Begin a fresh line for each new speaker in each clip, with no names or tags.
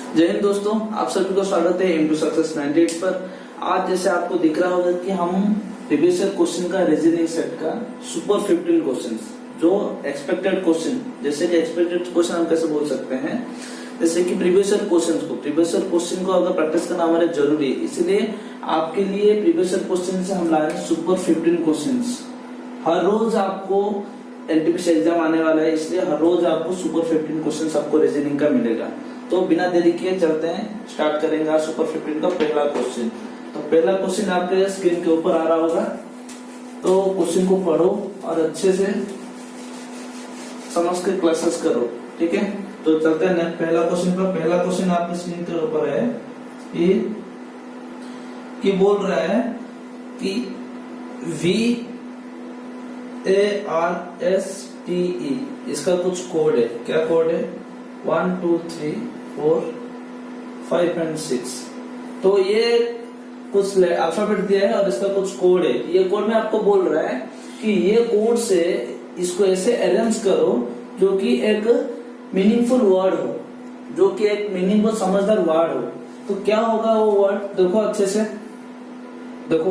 जय हिंद दोस्तों, आप सभी को स्वागत है M2 सक्सेस 98 पर। आज जैसे आपको दिख रहा होगा कि हम प्रीवियस ईयर क्वेश्चन का रीजनिंग सेट का सुपर 15 क्वेश्चंस जो एक्सपेक्टेड क्वेश्चन, जैसे कि एक्सपेक्टेड क्वेश्चन हम कैसे बोल सकते हैं, जैसे कि प्रीवियस ईयर क्वेश्चन को अगर प्रैक्टिस करना हमारे जरूरी है, इसलिए आपके लिए प्रीवियस ईयर क्वेश्चन से हम ला रहे हैं सुपर 15 क्वेश्चन। हर रोज आपको एनटीपीसी एग्जाम आने वाला है, इसलिए हर रोज आपको सुपर 15 क्वेश्चन आपको रीजनिंग का मिलेगा। तो बिना देरी किए चलते हैं, स्टार्ट करेंगे आज सुपर 15 का पहला क्वेश्चन। तो पहला क्वेश्चन आपके स्क्रीन के ऊपर आ रहा होगा, तो क्वेश्चन को पढ़ो और अच्छे से समझ के क्लासेस करो, ठीक है। तो चलते हैं पहला क्वेश्चन पर। पहला क्वेश्चन आपके स्क्रीन के ऊपर है कि बोल रहा है कि VARSTE इसका कुछ कोड है। क्या कोड है? 1 2 3 4 5 एंड 6। तो ये कुछ अल्फाबेट दिया है और इसका कुछ कोड है। ये कोड में आपको बोल रहा है कि ये कोड से इसको ऐसे अरेंज करो जो कि एक मीनिंगफुल वर्ड हो, जो कि एक मीनिंगफुल समझदार वर्ड हो। तो क्या होगा वो वर्ड? देखो अच्छे से, देखो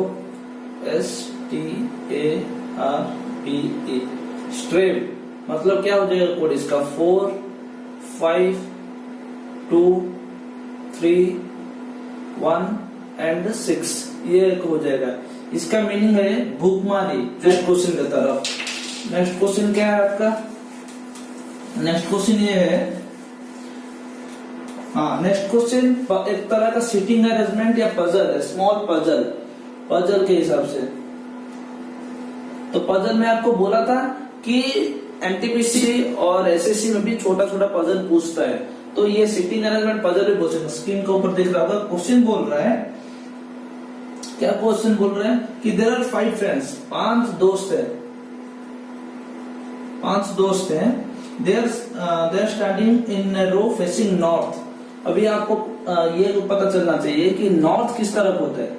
STARPE स्ट्रेम। मतलब क्या हो जाएगा कोड इसका? 4 5 2 3 1 एंड 6, ये हो जाएगा। इसका मीनिंग है भूखमारी। नेक्स्ट क्वेश्चन की तरफ। नेक्स्ट क्वेश्चन क्या है आपका? नेक्स्ट क्वेश्चन ये है, नेक्स्ट क्वेश्चन एक तरह का सीटिंग अरेंजमेंट या पजल है, स्मॉल पजल के हिसाब से। तो पजल में आपको बोला था कि एनटीपीसी और एसएससी में भी छोटा छोटा पजल पूछता है, तो ये सिटिंग अरेंजमेंट पजल भी बोल सकते। स्क्रीन के ऊपर दिख रहा होगा, क्वेश्चन बोल रहा है, क्या क्वेश्चन बोल रहे हैं कि देयर आर 5 फ्रेंड्स, 5 दोस्त हैं, they are standing in a row facing north. अभी आपको ये पता चलना चाहिए कि नॉर्थ किस तरफ होता है।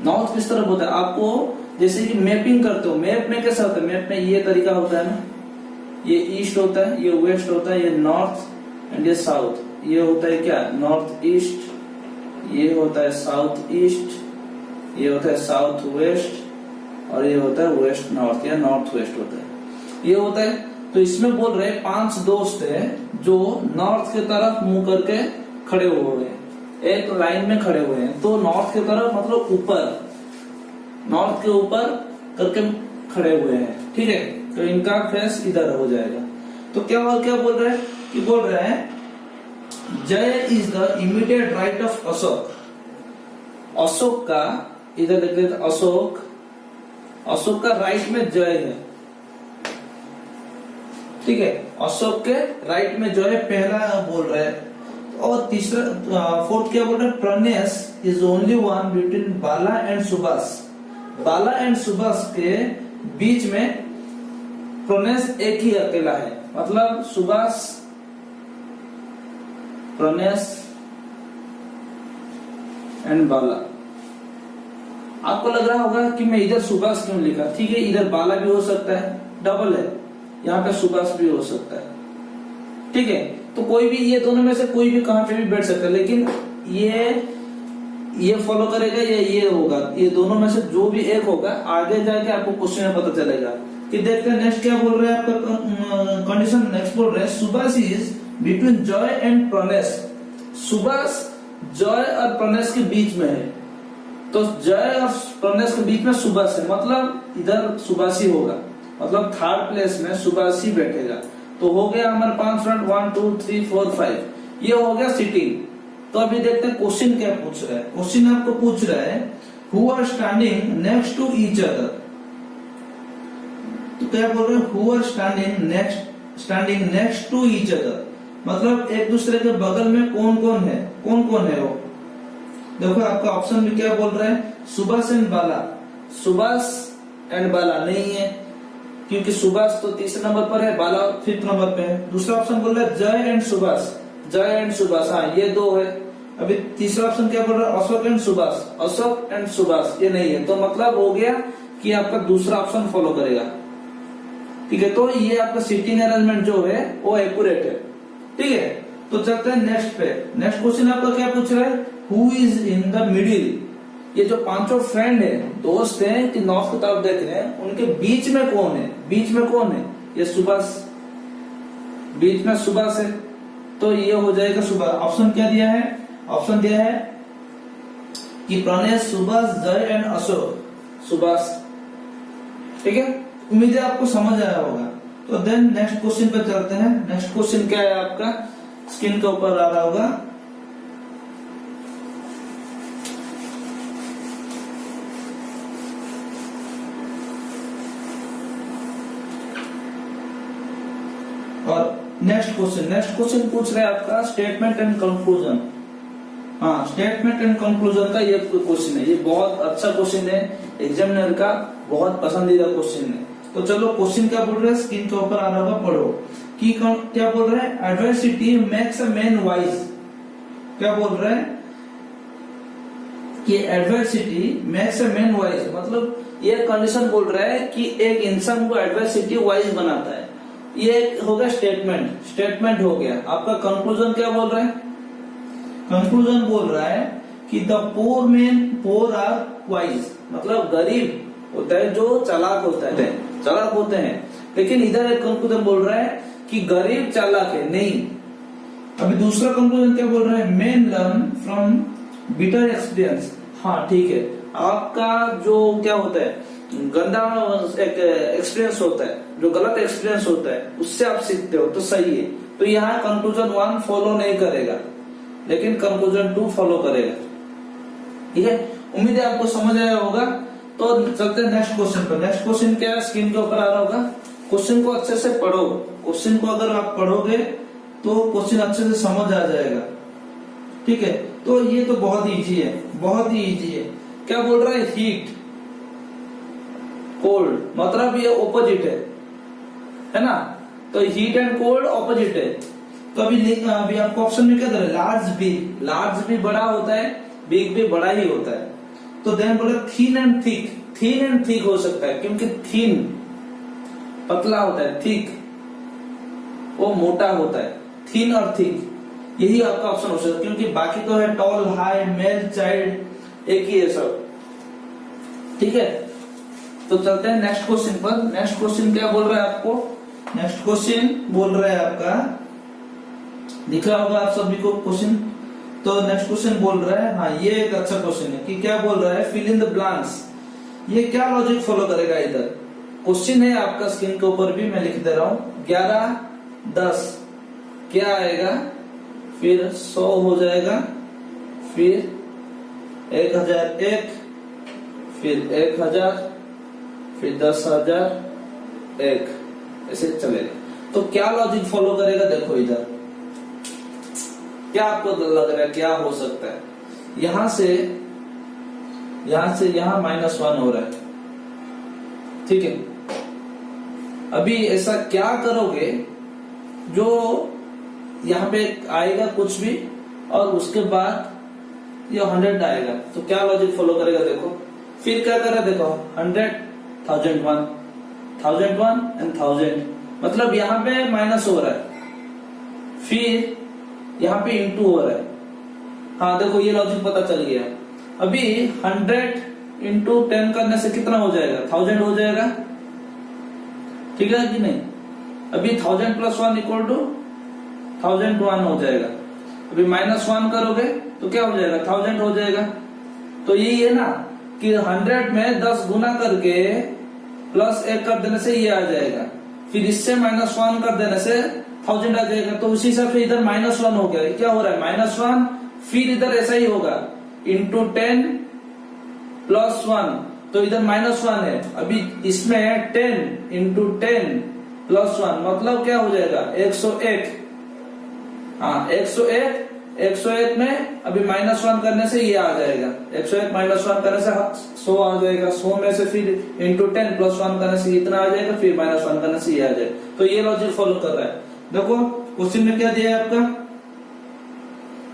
नॉर्थ किस तरफ होता है? आपको जैसे कि मैपिंग करते हो, मैप में कैसा होता है? मैप में ये तरीका होता है ना, ये ईस्ट होता है, ये वेस्ट होता है, ये नॉर्थ एंड ये साउथ। ये होता है क्या? नॉर्थ ईस्ट, ये होता है साउथ ईस्ट, ये होता है साउथ वेस्ट, और ये होता है वेस्ट नॉर्थ या नॉर्थ वेस्ट होता है, ये होता है। तो इसमें बोल रहे 5 दोस्त हैं जो नॉर्थ की तरफ मुंह करके खड़े हुए हैं, एक लाइन में खड़े हुए हैं। तो नॉर्थ की तरफ मतलब ऊपर, नॉर्थ के ऊपर करके खड़े हुए हैं, ठीक है। तो इनका फेस इधर हो जाएगा। तो क्या बोल रहे हैं कि बोल रहे हैं जय is the immediate right of Ashok. Ashok का, इधर देख लेते, अशोक का राइट में जय है, ठीक है। अशोक के राइट में जो है, पहला बोल रहे हैं। और तीसरा फोर्थ क्या बोल रहे हैं? Pranesh is only one between Bala and Subhash. Bala and Subhash के बीच में प्रणेश एक ही अकेला है। मतलब सुभाष, प्रणेश एंड बाला। आपको लग रहा होगा कि मैं इधर सुभाष क्यों लिखा? ठीक है, इधर बाला भी हो सकता है, डबल है, यहाँ पे सुभाष भी हो सकता है, ठीक है। तो कोई भी, ये दोनों में से कोई भी कहां पे भी बैठ सकता है, लेकिन ये फॉलो करेगा या ये होगा, ये दोनों में से जो भी एक होगा, आगे जाके आपको क्वेश्चन में पता चलेगा। कि देखते हैं नेक्स्ट क्या बोल रहे हैं आपका कंडीशन। नेक्स्ट बोल रहे हैं Subhash is between Joy and Pranesh. Subhash Joy और प्रणेश के बीच में है, तो जॉय और प्रणेश के बीच में सुभाष है, मतलब इधर सुभाषी होगा, मतलब थर्ड प्लेस में सुभाषी बैठेगा। तो हो गया हमारे 5 फ्रेंड, 1 2 3 4 5, ये हो गया सिटिंग। तो अभी देखते हैं क्वेश्चन क्या पूछ रहा है। क्वेश्चन आपको पूछ रहा है who are standing next to each other. तो क्या बोल रहे हैं? Who are standing next to each other, मतलब एक दूसरे के बगल में कौन कौन है वो। देखो आपका ऑप्शन में क्या बोल रहा है? सुभाष एंड बाला। सुभाष एंड बाला नहीं है, क्योंकि सुभाष तो तीसरे नंबर पर है, बाला 5th नंबर पे है। दूसरा ऑप्शन बोल रहा है जय एंड सुभाष, जय एंड सुभाष, हाँ ये 2 है। अभी तीसरा ऑप्शन क्या बोल रहा है? अशोक एंड सुभाष, अशोक एंड सुभाष, ये नहीं है। तो मतलब हो गया कि आपका दूसरा ऑप्शन फॉलो करेगा, ठीक है। तो ये आपका सीटिंग अरेंजमेंट जो है वो एक्यूरेट है, ठीक है। तो चलते हैं नेक्स्ट पे। नेक्स्ट क्वेश्चन आपका क्या पूछ रहा है, who is in the middle. ये जो पांचों फ्रेंड है, दोस्त हैं कि नॉर्थ की तरफ देख रहे हैं, उनके बीच में कौन है, बीच में कौन है, ये सुभाष, बीच में सुभाष है, तो ये हो जाएगा सुभाष। ऑप्शन क्या दिया है, ऑप्शन दिया है कि प्रणय, सुभाष, जय एंड अशोक, सुभाष। ठीक है, उम्मीद है आपको समझ आया होगा। तो देन नेक्स्ट क्वेश्चन पे चलते हैं। नेक्स्ट क्वेश्चन क्या है आपका, स्क्रीन के ऊपर आ रहा होगा। और नेक्स्ट क्वेश्चन पूछ रहे हैं आपका स्टेटमेंट एंड कंक्लूजन। हाँ, स्टेटमेंट एंड कंक्लूजन का ये क्वेश्चन है, ये बहुत अच्छा क्वेश्चन है, एग्जामिनर का बहुत पसंदीदा क्वेश्चन है। तो चलो क्वेश्चन क्या बोल रहे हैं, स्क्रीन के ऊपर आ रहा होगा, पढ़ो कि क्या बोल रहे हैं, adversity makes a man wise. क्या बोल रहे हैं कि adversity makes a man wise, मतलब ये कंडीशन बोल रहा है कि एक इंसान को एडवर्सिटी वाइज बनाता है। ये हो गया स्टेटमेंट हो गया। आपका कंक्लूजन क्या बोल रहा है, कंक्लूजन बोल रहा है कि द पोर आर वाइज, मतलब गरीब होता है जो चालाक होते हैं। लेकिन इधर एक कंक्लूजन बोल रहा है कि गरीब चालाक है नहीं। अभी दूसरा कंक्लूजन क्या बोल रहा है, main learn from bitter experience. हाँ ठीक है, आपका जो क्या होता है गंदा एक एक्सपीरियंस होता है, जो गलत एक्सपीरियंस होता है, उससे आप सीखते हो, तो सही है। तो यहाँ कंक्लूजन 1 फॉलो नहीं करेगा, लेकिन कंक्लूजन 2 फॉलो करेगा। ठीक है, उम्मीद है आपको समझ आया होगा। तो चलते हैं नेक्स्ट क्वेश्चन पर। नेक्स्ट क्वेश्चन क्या है, स्क्रीन के ऊपर आ रहा होगा। क्वेश्चन को अच्छे से पढ़ो, क्वेश्चन को अगर आप पढ़ोगे तो क्वेश्चन अच्छे से समझ आ जाएगा। ठीक है, तो ये तो बहुत इजी है, बहुत ही इजी है। क्या बोल रहा है, हीट, कोल्ड, मतलब ये ऑपोजिट है ना। तो हीट एंड कोल्ड ऑपोजिट है। तो अभी आपको ऑप्शन में क्या दे रहा है, लार्ज भी बड़ा होता है, बिग भी बड़ा ही होता है। तो देन बोले थीन एंड थिक हो सकता है, क्योंकि थीन पतला होता है, थिक वो मोटा होता है। थीन और थिक, यही आपका ऑप्शन हो सकता है, क्योंकि बाकी तो है टॉल, हाई, मेल, चाइल्ड, एक ही है सब। ठीक है, तो चलते हैं नेक्स्ट क्वेश्चन पर। नेक्स्ट क्वेश्चन क्या बोल रहा है आपको, नेक्स्ट क्वेश्चन बोल रहा है आपका, दिख रहा होगा आप सभी को क्वेश्चन। तो नेक्स्ट क्वेश्चन बोल रहा है, हाँ ये एक अच्छा क्वेश्चन है कि क्या बोल रहा है, फिल इन द ब्लैंक्स। ये क्या लॉजिक फॉलो करेगा, इधर क्वेश्चन है आपका स्क्रीन के ऊपर भी मैं लिख दे रहा हूँ। 11, 10 क्या आएगा, फिर 100 हो जाएगा, फिर 1001, फिर 1000, फिर 10,001, ऐसे चलेगा। तो क्या लॉजिक फॉलो करेगा, देखो इधर क्या आपको लग रहा है क्या हो सकता है। यहां से यहां -1 हो रहा है। ठीक है, अभी ऐसा क्या करोगे, जो यहाँ पे आएगा कुछ भी और उसके बाद ये 100 आएगा, तो क्या लॉजिक फॉलो करेगा, देखो फिर क्या कर रहा है, देखो 100, 1001, 1001 एंड 1000, मतलब यहाँ पे माइनस हो रहा है, फिर यहाँ पे इंटू हो रहा है। हाँ देखो ये लॉजिक पता चल गया। अभी 100 इंटू 10 करने से कितना हो जाएगा, 1000 हो जाएगा। ठीक है कि नहीं, अभी 1000 + 1 = 1001 हो जाएगा। अभी -1 करोगे तो क्या हो जाएगा, 1000 हो जाएगा। तो यही है ना कि 100 में 10 गुना करके +1 कर देने से ये आ जाएगा, फिर इससे -1 कर देने से 1000 आ जाएगा। तो उसी हिसाब से इधर -1 हो गया। क्या हो रहा है, -1, फिर इधर ऐसा ही होगा इंटू 10 + 1, तो इधर -1 है। अभी इसमें 10 इंटू 10 + 1 मतलब क्या हो जाएगा, 101। हाँ 101 में अभी -1 करने से ये आ जाएगा, 101 -1 करने से 100 आ जाएगा। 100 में से फिर इंटू 10 + 1 करने से इतना आ जाएगा, फिर -1 करने से ये आ जाएगा। तो ये लॉजिक फॉलो कर रहा है। देखो क्वेश्चन में क्या दिया है आपका,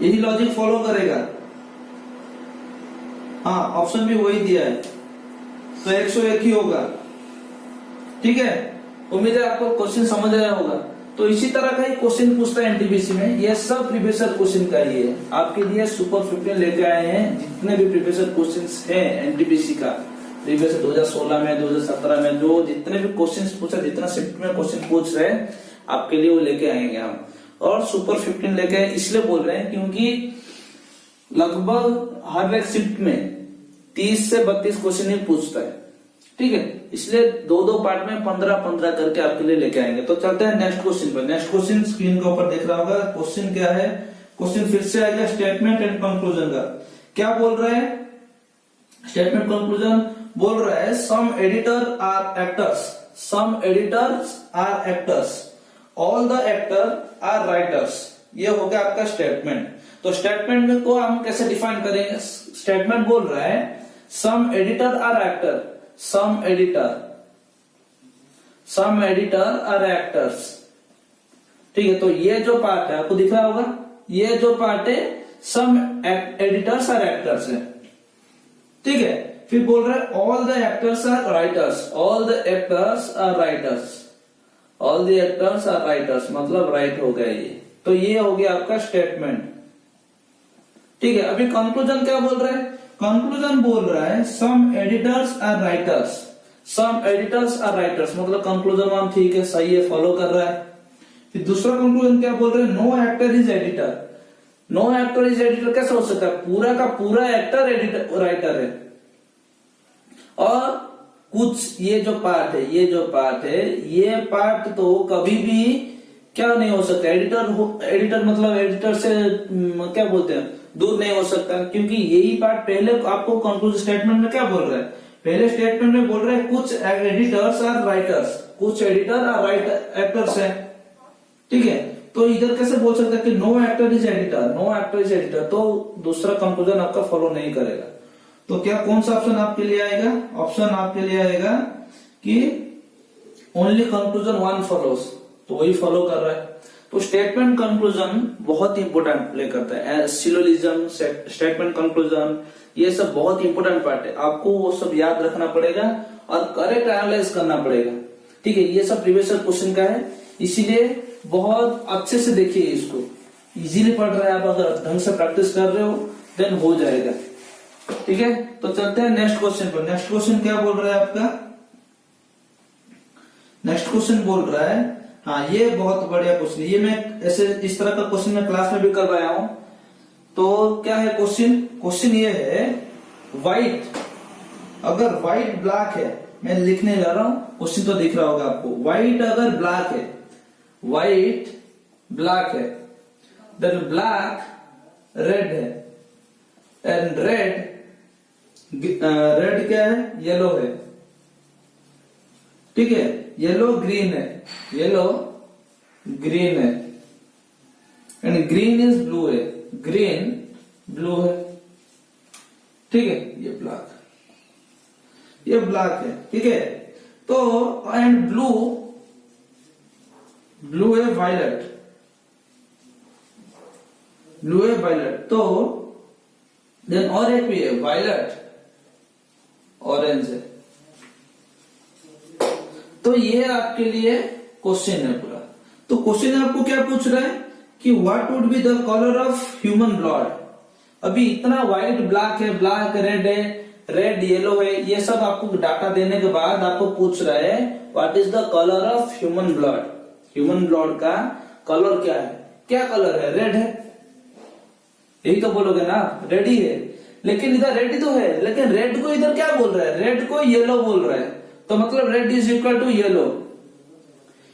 यही लॉजिक फॉलो करेगा। हाँ ऑप्शन भी वही दिया है, तो 101 ही होगा। ठीक है, उम्मीद है आपको क्वेश्चन समझ आया होगा। तो तो इसी तरह का ही क्वेश्चन पूछता है एनटीपीसी में। ये सब प्रीवियस ईयर क्वेश्चन का ही है। आपके लिए सुपर 15 लेके आए हैं, जितने भी प्रीवियस ईयर क्वेश्चन है एनटीपीसी का, प्रीवियस 2016 में, 2017 में जो जितने भी क्वेश्चन पूछा, जितना शिफ्ट में क्वेश्चन पूछ रहे हैं, आपके लिए वो लेके आएंगे हम। और सुपर 15 लेके इसलिए बोल रहे हैं क्योंकि लगभग हर एक शिफ्ट में 30 से 32 क्वेश्चन ही पूछता है, ठीक है। इसलिए दो पार्ट में 15-15 करके आपके लिए लेके आएंगे। तो चलते हैं नेक्स्ट क्वेश्चन पर। नेक्स्ट क्वेश्चन स्क्रीन के ऊपर देख रहा होगा। क्वेश्चन क्या है? क्वेश्चन फिर से आएगा स्टेटमेंट एंड कंक्लूजन का। क्या बोल रहा है? स्टेटमेंट कंक्लूजन बोल रहा है some editor are actors, some editors are actors, all the actor are writers. ये हो गया आपका स्टेटमेंट। तो स्टेटमेंट को हम कैसे डिफाइन करेंगे? स्टेटमेंट बोल रहा है some editor are actor, some editor are actors, ठीक है। तो ये जो पार्ट है आपको दिख रहा होगा, ये जो पार्ट है सम एडिटर्स आर एक्टर्स है, ठीक है। फिर बोल रहा है all the actors are writers, all the actors are writers, all the actors are writers, मतलब राइट हो गया ये। तो ये हो गया आपका स्टेटमेंट, ठीक है। अभी कंक्लूजन क्या बोल रहा है? कंक्लूजन बोल रहा है some editors are writers, some editors are writers, मतलब कंक्लूजन वन ठीक है, सही है, फॉलो कर रहा है। फिर दूसरा कंक्लूजन क्या बोल रहे हैं? No actor is editor, no actor is editor कैसे हो सकता है? पूरा का पूरा एक्टर एडिटर राइटर है। और कुछ ये जो पार्ट है, ये जो पार्ट है, ये पार्ट तो कभी भी क्या नहीं हो सकता, एडिटर मतलब एडिटर से क्या बोलते हैं, दूर नहीं हो सकता, क्योंकि यही पार्ट पहले आपको कंक्लूजन स्टेटमेंट में क्या बोल रहा है? पहले स्टेटमेंट में बोल रहा है कुछ एडिटर्स आर राइटर्स, कुछ एडिटर आर एक्टर्स है, ठीक है। तो इधर कैसे बोल सकते हैं कि no actor is editor, no actor is editor? तो दूसरा कंक्लूजन आपका फॉलो नहीं करेगा। तो क्या कौन सा ऑप्शन आपके लिए आएगा? ऑप्शन आपके लिए आएगा कि ओनली कंक्लूजन वन फॉलोज, तो वही फॉलो कर रहा है। तो स्टेटमेंट कंक्लूजन बहुत इंपोर्टेंट प्ले करता है। सिलोजिज्म, स्टेटमेंट कंक्लूजन, ये सब बहुत इंपोर्टेंट पार्ट है। आपको वो सब याद रखना पड़ेगा और करेक्ट एनालाइज करना पड़ेगा, ठीक है। ये सब प्रीवियस क्वेश्चन का है, इसीलिए बहुत अच्छे से देखिए इसको। इजीली पढ़ रहे हैं आप, अगर ढंग से प्रैक्टिस कर रहे हो देन हो जाएगा, ठीक है। तो चलते हैं नेक्स्ट क्वेश्चन पर। नेक्स्ट क्वेश्चन क्या बोल रहा है आपका? नेक्स्ट क्वेश्चन बोल रहा है, हाँ ये बहुत बढ़िया क्वेश्चन, ये मैं ऐसे इस तरह का क्वेश्चन मैं क्लास में भी करवाया हूं। तो क्या है क्वेश्चन? क्वेश्चन ये है व्हाइट, अगर व्हाइट ब्लैक है, मैं लिखने जा रहा हूं, क्वेश्चन तो दिख रहा होगा आपको। व्हाइट अगर ब्लैक है, व्हाइट ब्लैक है, देन ब्लैक रेड है, एंड रेड क्या है? येलो है, ठीक है। येलो ग्रीन है, येलो ग्रीन है, एंड ग्रीन इज ब्लू है, ग्रीन ब्लू है, ठीक है। ये ब्लैक है, ठीक है। तो एंड ब्लू है वायलेट, ब्लू है वायलेट। तो देन और एक भी है वायलेट, ऑरेंज है। तो ये आपके लिए क्वेश्चन है पूरा। तो क्वेश्चन आपको क्या पूछ रहा है कि what would be the colour of human blood. अभी इतना व्हाइट ब्लैक है, ब्लैक रेड है, रेड येलो है, ये सब आपको डाटा देने के बाद आपको पूछ रहा है what is the colour of human blood. Human blood का कलर क्या है? क्या कलर है? रेड है, यही तो बोलोगे ना, रेड ही है। लेकिन इधर रेड तो है, लेकिन रेड को इधर क्या बोल रहा है? रेड को येलो बोल रहा है, तो मतलब red is equal to yellow.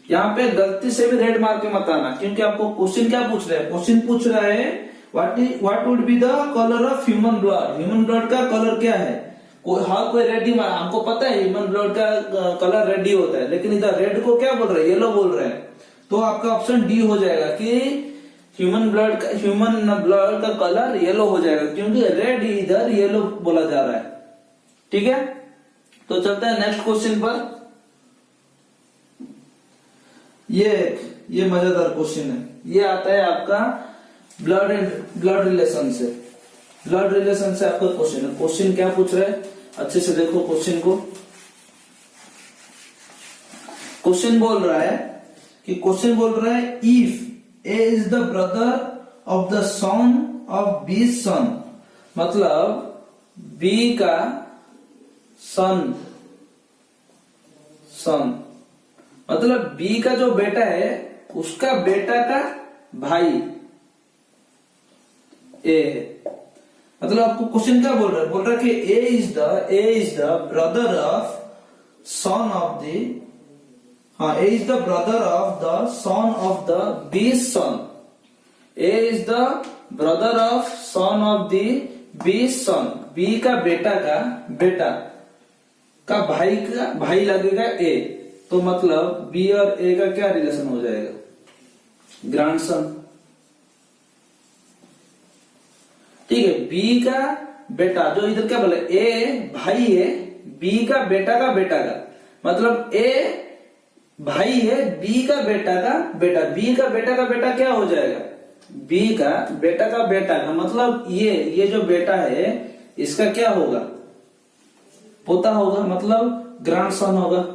यहाँ पे गलती से भी रेड मार के मत आना, क्योंकि आपको क्वेश्चन क्या पूछ रहा है? क्वेश्चन पूछ रहा है what would be the colour of human blood. Human blood का कलर क्या है? हर कोई रेड ही मार, हमको पता है ह्यूमन ब्लड का कलर रेड ही होता है, लेकिन इधर रेड को क्या बोल रहे हैं? येलो बोल रहे हैं। तो आपका ऑप्शन डी हो जाएगा कि ह्यूमन ब्लड का कलर येलो हो जाएगा, क्योंकि रेड इधर येलो बोला जा रहा है, ठीक है। तो चलते हैं नेक्स्ट क्वेश्चन पर। ये मजेदार क्वेश्चन है। ये आता है आपका ब्लड रिलेशन से। ब्लड रिलेशन से आपका क्वेश्चन है। क्वेश्चन क्या पूछ रहा है? अच्छे से देखो क्वेश्चन को। क्वेश्चन बोल रहा है कि क्वेश्चन बोल रहा है if A is the brother of the son of B son, मतलब बी का सन मतलब बी का जो बेटा है उसका बेटा का भाई ए है। मतलब आपको क्वेश्चन क्या बोल रहा है, बोल रहा है कि A is the brother of son of the, हाँ, A is the brother of the son of the B son, A is the brother of son of the B son, B का बेटा का भाई लगेगा ए, तो मतलब बी और ए का क्या रिलेशन हो जाएगा, ग्रैंडसन। ठीक है, बी का बेटा, जो इधर क्या बोले, ए भाई है बी का बेटा का, मतलब ए भाई है बी का बेटा, बी का बेटा क्या हो जाएगा, बी का बेटा का, मतलब ये जो बेटा है इसका क्या होगा, पोता होगा, मतलब ग्रैंडसन होगा।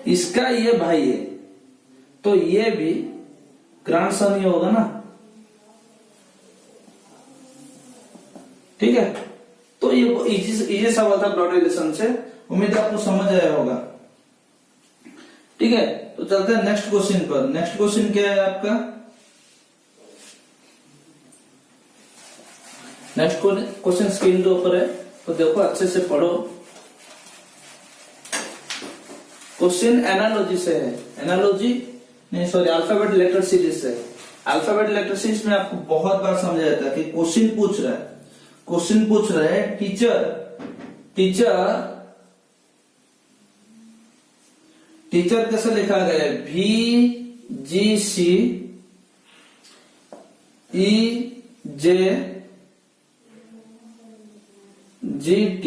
इसका ये भाई है तो ये भी ग्रैंडसन ही होगा ना। ठीक है, तो ये इजी सवाल था ब्लड रिलेशन से, उम्मीद है आपको समझ आया होगा। ठीक है, तो चलते हैं नेक्स्ट क्वेश्चन पर। नेक्स्ट क्वेश्चन क्या है आपका, नेक्स्ट क्वेश्चन स्क्रीन के ऊपर है, तो देखो अच्छे से पढ़ो। क्वेश्चन एनालॉजी से है, एनालॉजी नहीं सॉरी अल्फाबेट लेटर सीरीज से। अल्फाबेट लेटर सीरीज में आपको बहुत बार समझाया जाता है कि क्वेश्चन पूछ रहा है टीचर कैसे लिखा गया है, VGC EJGT,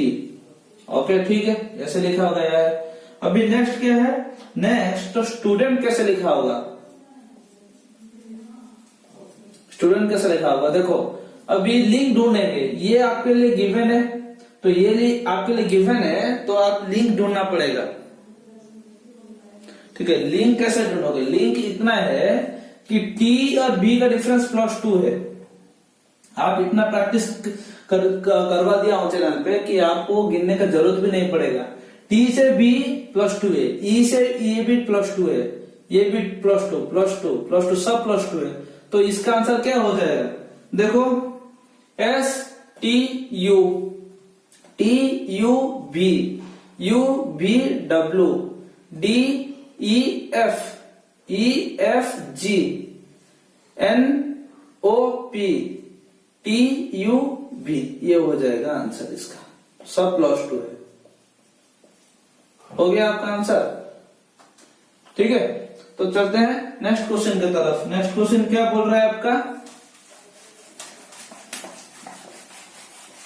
ओके ठीक है, ऐसे लिखा गया है। अभी नेक्स्ट क्या है, नेक्स्ट तो स्टूडेंट कैसे लिखा होगा, देखो अभी लिंक ढूंढेंगे, ये आपके लिए गिवन है, तो ये आपके लिए गिवन है तो आप लिंक ढूंढना पड़ेगा। ठीक है, लिंक कैसे ढूंढोगे, लिंक इतना है कि टी और बी का डिफरेंस +2 है। आप इतना प्रैक्टिस करवा दिया हूं चैनल पे कि आपको गिनने का जरूरत भी नहीं पड़ेगा। टी से बी +2 है, ई से ई भी +2 है, ये भी +2 सब +2 है, तो इसका आंसर क्या हो जाएगा, देखो STU TUV UVW DEF EFG NOP TUV, ये हो जाएगा आंसर इसका, सब +2 है। हो गया आपका आंसर। ठीक है, तो चलते हैं नेक्स्ट क्वेश्चन की तरफ। नेक्स्ट क्वेश्चन क्या बोल रहा है आपका,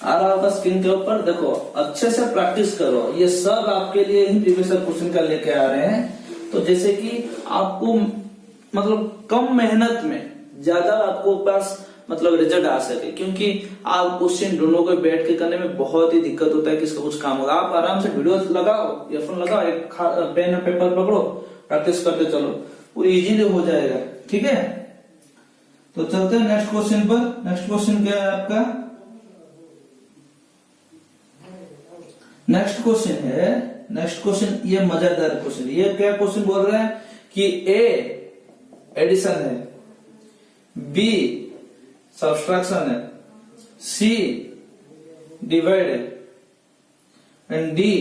आ रहा होगा स्क्रीन के ऊपर, देखो अच्छे से प्रैक्टिस करो, ये सब आपके लिए ही प्रीवियस क्वेश्चन का लेके आ रहे हैं, तो जैसे कि आपको मतलब कम मेहनत में ज्यादा आपको पास मतलब रिजल्ट आ सके, क्योंकि आप क्वेश्चन ढूंढोगे बैठ के करने में बहुत ही दिक्कत होता है, किसका कुछ काम होगा। आप आराम से वीडियो लगाओ, ईयरफोन लगाओ, एक पेन और पेपर पकड़ो, प्रैक्टिस करते चलो, वो इजीली हो जाएगा। ठीक है, तो चलते हैं नेक्स्ट क्वेश्चन पर। नेक्स्ट क्वेश्चन क्या है आपका, नेक्स्ट क्वेश्चन ये मजेदार क्वेश्चन, ये क्या क्वेश्चन बोल रहा है कि ए एडिशन है, बी सब्सट्रैक्शन है, सी डिवाइड है एंड डी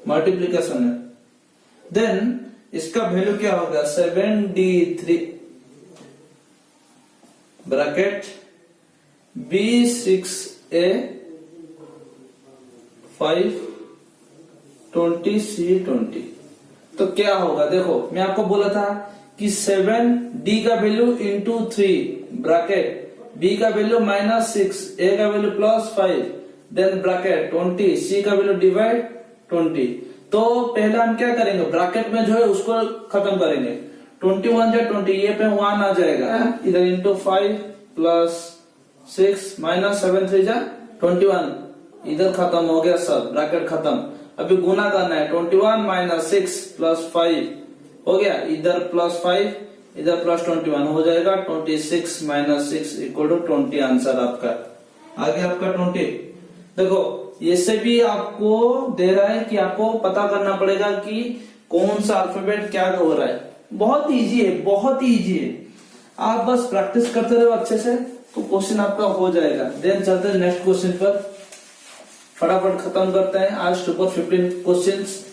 मल्टीप्लिकेशन है। देन इसका वैल्यू क्या होगा, 73 ब्रैकेट B6A 5 20 C20। तो क्या होगा, देखो मैं आपको बोला था कि 7D का वैल्यू इंटू 3 ब्रैकेट B का वैल्यू -6, A का वैल्यू +5, देन ब्रैकेट 20, C का वैल्यू डिवाइड 20। तो पहले हम क्या करेंगे, ब्रैकेट में जो है उसको खत्म करेंगे, 21 जा 20, ये पे 1 आ जाएगा, इधर इंटू 5 +6 -7 3 जा 21, इधर खत्म हो गया सब, ब्रैकेट खत्म। अभी गुना करना है, 21 माइनस 6 प्लस 5 हो गया, इधर प्लस 5 इधर प्लस 21 हो जाएगा, 26 माइनस 6 इक्वल टू 20 आंसर आपका आगे आपका 20। देखो इससे भी आपको दे रहा है कि आपको पता करना पड़ेगा कि कौन सा अल्फाबेट क्या हो रहा है। बहुत इजी है, बहुत ही इजी है, आप बस प्रैक्टिस करते रहो अच्छे से तो क्वेश्चन आपका हो जाएगा। देन चलते हैं नेक्स्ट क्वेश्चन पर, फटाफट खत्म करते हैं आज सुपर 15 क्वेश्चंस,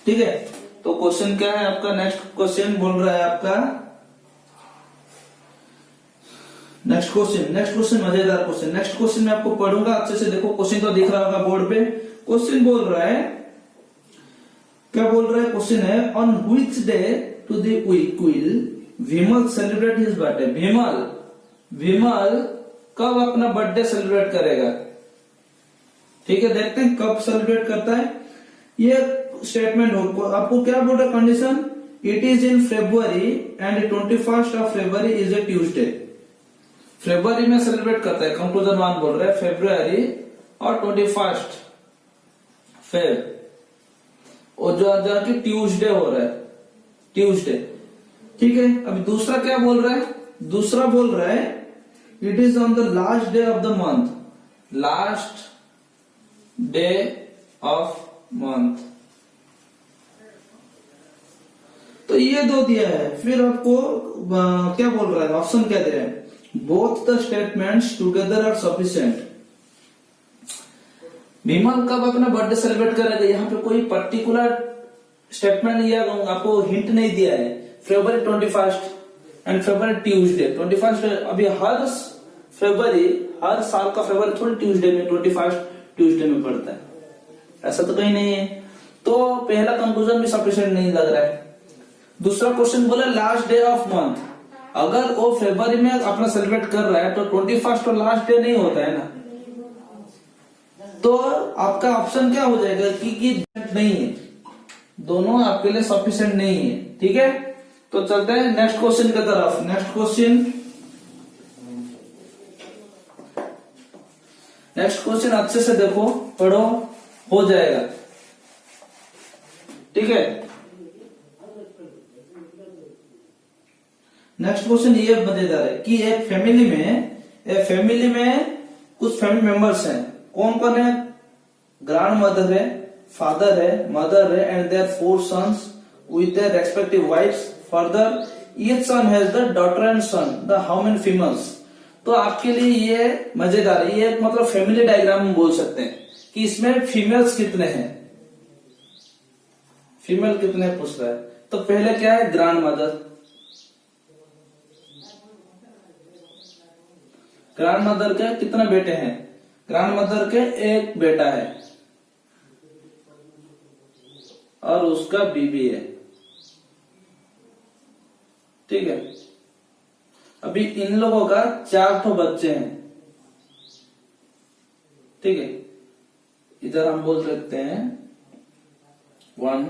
ठीक है। तो क्वेश्चन क्या है आपका, नेक्स्ट क्वेश्चन बोल रहा है आपका, नेक्स्ट क्वेश्चन मजेदार क्वेश्चन। नेक्स्ट क्वेश्चन में आपको पढ़ूंगा अच्छे से, देखो क्वेश्चन तो दिख रहा होगा बोर्ड पे। क्वेश्चन बोल रहा है, क्या बोल रहा है, क्वेश्चन है on which day to the week will Vimal celebrate his birthday. Vimal कब अपना बर्थडे सेलिब्रेट करेगा, ठीक है। देखते हैं कब सेलिब्रेट करता है। ये स्टेटमेंट हो, आपको क्या बोल रहा है condition, it is in February and 21 of February is a Tuesday. February में सेलिब्रेट करता है, कंक्लूजन 1 बोल रहा है फेब्रुवरी और 21 फेब, और जो जाके ट्यूसडे हो रहा है, ट्यूसडे, ठीक है। अभी दूसरा क्या बोल रहा है, दूसरा बोल रहा है it is on the last day of the month, last day of month. तो ये दो दिया है, फिर आपको क्या बोल रहा है, ऑप्शन क्या दे रहा है, both the statements together are sufficient. Vimal कब अपना बर्थडे सेलिब्रेट करेगा, यहाँ पे कोई पर्टिकुलर स्टेटमेंट या आपको हिंट नहीं दिया है। फरवरी 21 एंड फरवरी ट्यूसडे, 21 अभी हर फरवरी, हर साल का फरवरी थोड़ी ट्यूसडे में, 21 ट्यूसडे में पड़ता है, ऐसा तो कहीं नहीं है। तो पहला कंक्लूजन भी सफिशिएंट नहीं लग रहा है। दूसरा क्वेश्चन बोला लास्ट डे ऑफ मंथ, अगर वो फरवरी में अपना सेलिब्रेट कर रहा है तो 21 तो लास्ट डे नहीं होता है ना, तो आपका ऑप्शन क्या हो जाएगा कि नहीं है, दोनों आपके लिए सफिशिएंट नहीं है, ठीक है। तो चलते हैं नेक्स्ट क्वेश्चन की तरफ। नेक्स्ट क्वेश्चन अच्छे से देखो, पढ़ो, हो जाएगा, ठीक है। नेक्स्ट क्वेश्चन ये मजेदार है कि एक फैमिली में कुछ फैमिली मेंबर्स हैं, कौन कौन है, ग्रैंड मदर है, फादर है, मदर है, and there 4 sons with their respective wives. Further, each son has the daughter and son. The how many females? तो आपके लिए ये मजेदार है, ये मतलब फैमिली डायग्राम में बोल सकते हैं कि इसमें फीमेल्स कितने हैं, फीमेल कितने पूछ रहा है। तो पहले क्या है, ग्रैंड मदर, ग्रैंड मदर के कितने बेटे हैं, ग्रैंड मदर के एक बेटा है और उसका बीबी है, ठीक है। अभी इन लोगों का 4 तो बच्चे हैं, ठीक है। इधर हम बोल सकते हैं 1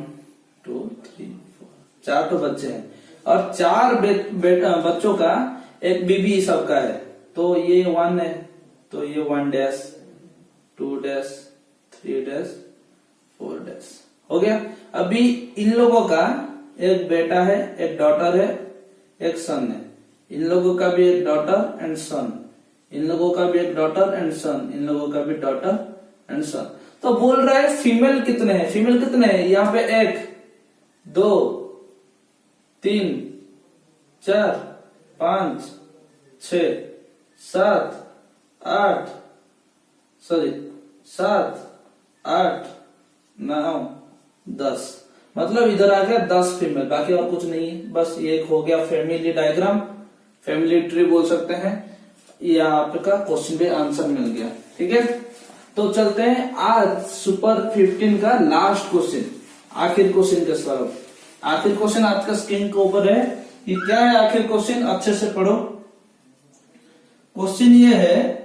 2 3 4, 4 तो बच्चे हैं और 4 बच्चों का एक बीबी सबका है। तो ये 1 है, तो ये 1 डैश 2 डैश 3 डैश 4 डैश हो गया। अभी इन लोगों का एक बेटा है, एक डॉटर है, एक सन है, इन लोगों का भी एक डॉटर एंड सन, इन लोगों का भी एक डॉटर एंड सन, इन लोगों का भी डॉटर एंड सन। तो बोल रहा है फीमेल कितने हैं, फीमेल कितने हैं, यहाँ पे 1 2 3 4 5 6 7 8 9 10, मतलब इधर आ गया 10 फीमेल, बाकी और कुछ नहीं है। बस एक हो गया फैमिली डायग्राम, फैमिली ट्री बोल सकते हैं। ये आपका क्वेश्चन पे आंसर मिल गया, ठीक है। तो चलते हैं आज सुपर 15 का लास्ट क्वेश्चन, आखिर क्वेश्चन के तरफ। आखिर क्वेश्चन आपका स्क्रीन के ऊपर है, ये क्या है आखिर क्वेश्चन, अच्छे से पढ़ो। क्वेश्चन ये है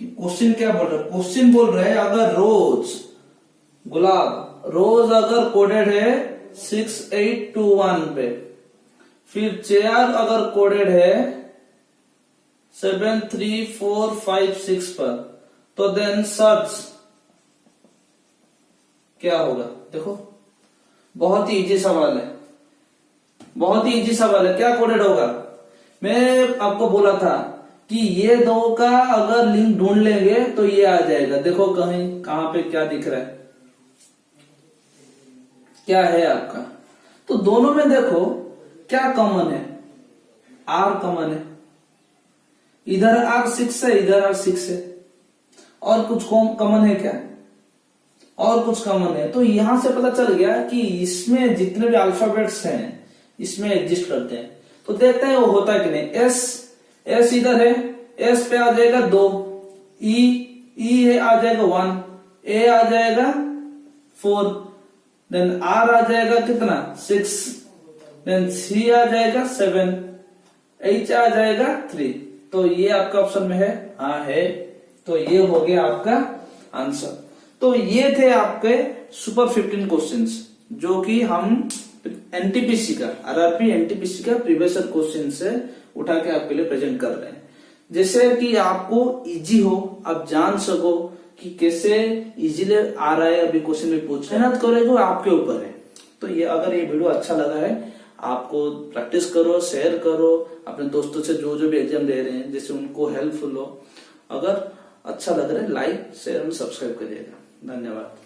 कि क्वेश्चन क्या बोल रहा है, क्वेश्चन बोल रहा है अगर रोज, गुलाब रोज अगर कोडेड है 6821 पे, फिर चेयर अगर कोडेड है 73456 पर, तो देन सर्च क्या होगा? देखो बहुत ही इजी सवाल है, बहुत ही इजी सवाल है। क्या कोडेड होगा? मैं आपको बोला था कि ये दो का अगर लिंक ढूंढ लेंगे तो ये आ जाएगा। देखो कहीं कहां पे क्या दिख रहा है, क्या है आपका? तो दोनों में देखो क्या कॉमन है, आर कॉमन है, इधर R6 है, इधर R6 है, और कुछ कॉमन है क्या? और कुछ कॉमन है। तो यहां से पता चल गया कि इसमें जितने भी अल्फाबेट्स हैं इसमें एग्जिस्ट करते हैं। तो देखते हैं वो होता है कि नहीं। एस इधर है, एस पे आ जाएगा 2, ई है आ जाएगा 1, ए आ जाएगा 4, देन आर आ जाएगा कितना 6, देन सी आ जाएगा 7, एच आ जाएगा 3। तो ये आपका ऑप्शन में है, हाँ है। तो ये हो गया आपका आंसर। तो ये थे आपके सुपर 15 क्वेश्चंस जो कि हम एनटीपीसी का, आरआरपी एनटीपीसी का प्रीवियस ईयर क्वेश्चन से उठा के आपके लिए प्रेजेंट कर रहे हैं, जैसे कि आपको इजी हो, आप जान सको कि कैसे इजीली आ रहा है। अभी क्वेश्चन में पूछ मेहनत करोगे आपके ऊपर है। तो ये अगर ये वीडियो अच्छा लगा है, आपको प्रैक्टिस करो, शेयर करो अपने दोस्तों से जो जो भी एग्जाम दे रहे हैं, जैसे उनको हेल्पफुल हो। अगर अच्छा लग रहा है लाइक शेयर और सब्सक्राइब करिएगा। धन्यवाद।